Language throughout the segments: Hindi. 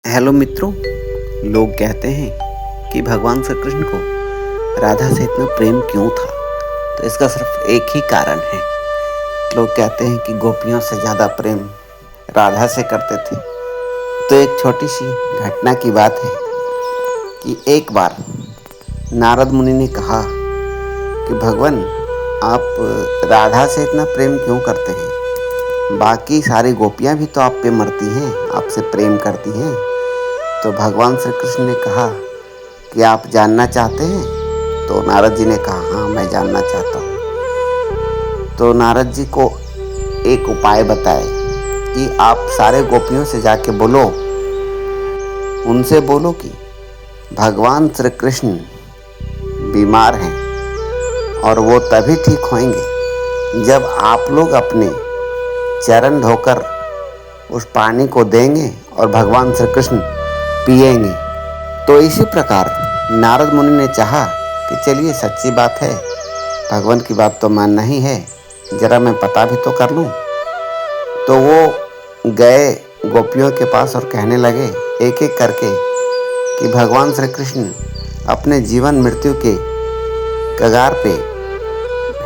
हेलो मित्रों। लोग कहते हैं कि भगवान श्री कृष्ण को राधा से इतना प्रेम क्यों था। तो इसका सिर्फ एक ही कारण है। लोग कहते हैं कि गोपियों से ज़्यादा प्रेम राधा से करते थे। तो एक छोटी सी घटना की बात है कि एक बार नारद मुनि ने कहा कि भगवान, आप राधा से इतना प्रेम क्यों करते हैं? बाकी सारी गोपियाँ भी तो आप पे मरती हैं, आपसे प्रेम करती हैं। तो भगवान श्री कृष्ण ने कहा कि आप जानना चाहते हैं? तो नारद जी ने कहा, हाँ मैं जानना चाहता हूँ। तो नारद जी को एक उपाय बताए कि आप सारे गोपियों से जाके बोलो, उनसे बोलो कि भगवान श्री कृष्ण बीमार हैं और वो तभी ठीक होंगे जब आप लोग अपने चरण धोकर उस पानी को देंगे और भगवान श्री कृष्ण पिएंगे। तो इसी प्रकार नारद मुनि ने चाहा कि चलिए सच्ची बात है, भगवान की बात तो मानना ही है, जरा मैं पता भी तो कर लूं। तो वो गए गोपियों के पास और कहने लगे एक एक करके कि भगवान श्री कृष्ण अपने जीवन मृत्यु के कगार पे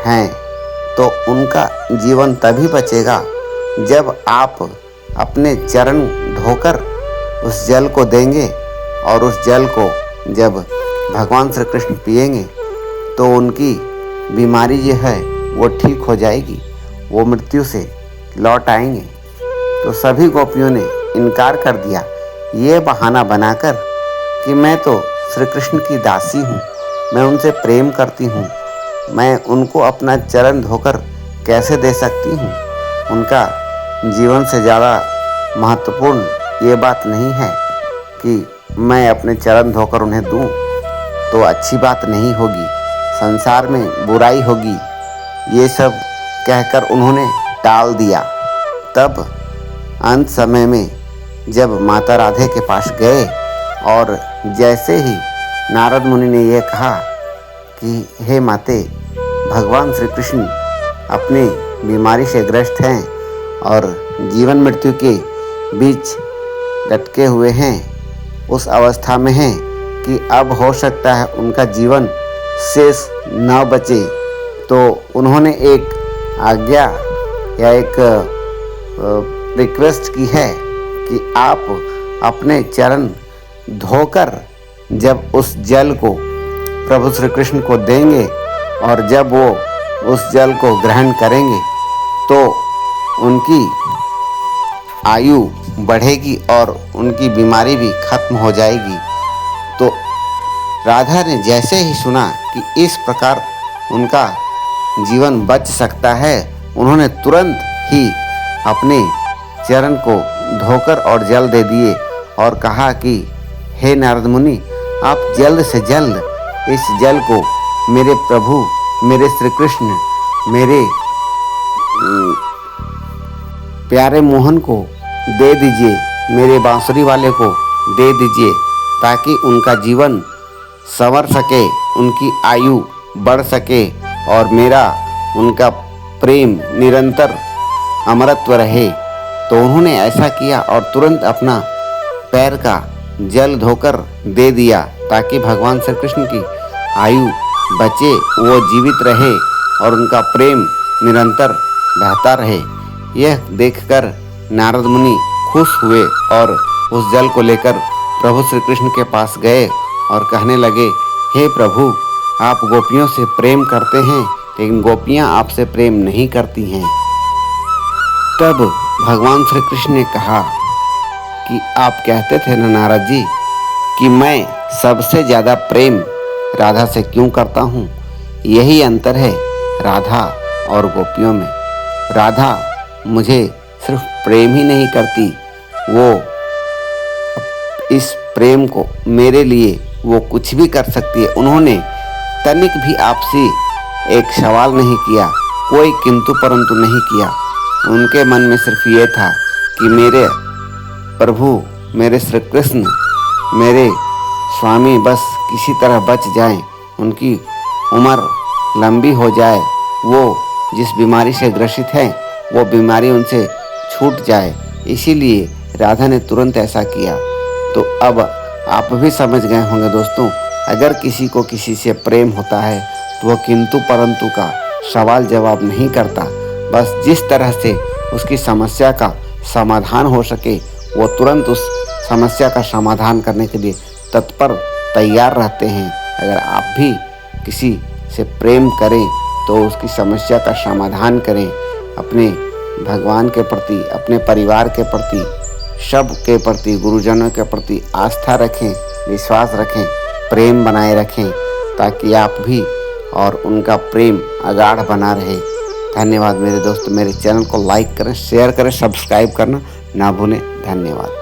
हैं, तो उनका जीवन तभी बचेगा जब आप अपने चरण धोकर उस जल को देंगे और उस जल को जब भगवान श्री कृष्ण पिएंगे तो उनकी बीमारी जो है वो ठीक हो जाएगी, वो मृत्यु से लौट आएंगे। तो सभी गोपियों ने इनकार कर दिया, ये बहाना बनाकर कि मैं तो श्री कृष्ण की दासी हूँ, मैं उनसे प्रेम करती हूँ, मैं उनको अपना चरण धोकर कैसे दे सकती हूँ। उनका जीवन से ज़्यादा महत्वपूर्ण ये बात नहीं है कि मैं अपने चरण धोकर उन्हें दूं, तो अच्छी बात नहीं होगी, संसार में बुराई होगी। ये सब कहकर उन्होंने टाल दिया। तब अंत समय में जब माता राधे के पास गए और जैसे ही नारद मुनि ने यह कहा कि हे माते, भगवान श्री कृष्ण अपनी बीमारी से ग्रस्त हैं और जीवन मृत्यु के बीच लटके हुए हैं, उस अवस्था में हैं कि अब हो सकता है उनका जीवन शेष न बचे। तो उन्होंने एक आज्ञा या एक रिक्वेस्ट की है कि आप अपने चरण धोकर जब उस जल को प्रभु श्री कृष्ण को देंगे और जब वो उस जल को ग्रहण करेंगे तो उनकी आयु बढ़ेगी और उनकी बीमारी भी खत्म हो जाएगी। तो राधा ने जैसे ही सुना कि इस प्रकार उनका जीवन बच सकता है, उन्होंने तुरंत ही अपने चरण को धोकर और जल दे दिए और कहा कि हे नारद मुनि, आप जल्द से जल्द इस जल को मेरे प्रभु, मेरे श्री कृष्ण, मेरे प्यारे मोहन को दे दीजिए, मेरे बांसुरी वाले को दे दीजिए, ताकि उनका जीवन संवर सके, उनकी आयु बढ़ सके और मेरा उनका प्रेम निरंतर अमरत्व रहे। तो उन्होंने ऐसा किया और तुरंत अपना पैर का जल धोकर दे दिया ताकि भगवान श्री कृष्ण की आयु बचे, वो जीवित रहे और उनका प्रेम निरंतर बहता रहे। यह देखकर नारद मुनि खुश हुए और उस जल को लेकर प्रभु श्री कृष्ण के पास गए और कहने लगे, हे प्रभु, आप गोपियों से प्रेम करते हैं लेकिन गोपियां आपसे प्रेम नहीं करती हैं। तब भगवान श्री कृष्ण ने कहा कि आप कहते थे ना नारद जी कि मैं सबसे ज़्यादा प्रेम राधा से क्यों करता हूँ। यही अंतर है राधा और गोपियों में। राधा मुझे सिर्फ प्रेम ही नहीं करती, वो इस प्रेम को मेरे लिए वो कुछ भी कर सकती है। उन्होंने तनिक भी आपसे एक सवाल नहीं किया, कोई किंतु परंतु नहीं किया। उनके मन में सिर्फ ये था कि मेरे प्रभु, मेरे श्री कृष्ण, मेरे स्वामी बस किसी तरह बच जाएं, उनकी उम्र लंबी हो जाए, वो जिस बीमारी से ग्रसित हैं वो बीमारी उनसे छूट जाए। इसीलिए राधा ने तुरंत ऐसा किया। तो अब आप भी समझ गए होंगे दोस्तों, अगर किसी को किसी से प्रेम होता है तो वह किंतु परंतु का सवाल जवाब नहीं करता। बस जिस तरह से उसकी समस्या का समाधान हो सके वो तुरंत उस समस्या का समाधान करने के लिए तत्पर तैयार रहते हैं। अगर आप भी किसी से प्रेम करें तो उसकी समस्या का समाधान करें। अपने भगवान के प्रति, अपने परिवार के प्रति, सब के प्रति, गुरुजनों के प्रति आस्था रखें, विश्वास रखें, प्रेम बनाए रखें, ताकि आप भी और उनका प्रेम अगाढ़ बना रहे। धन्यवाद मेरे दोस्त। मेरे चैनल को लाइक करें, शेयर करें, सब्सक्राइब करना ना भूलें। धन्यवाद।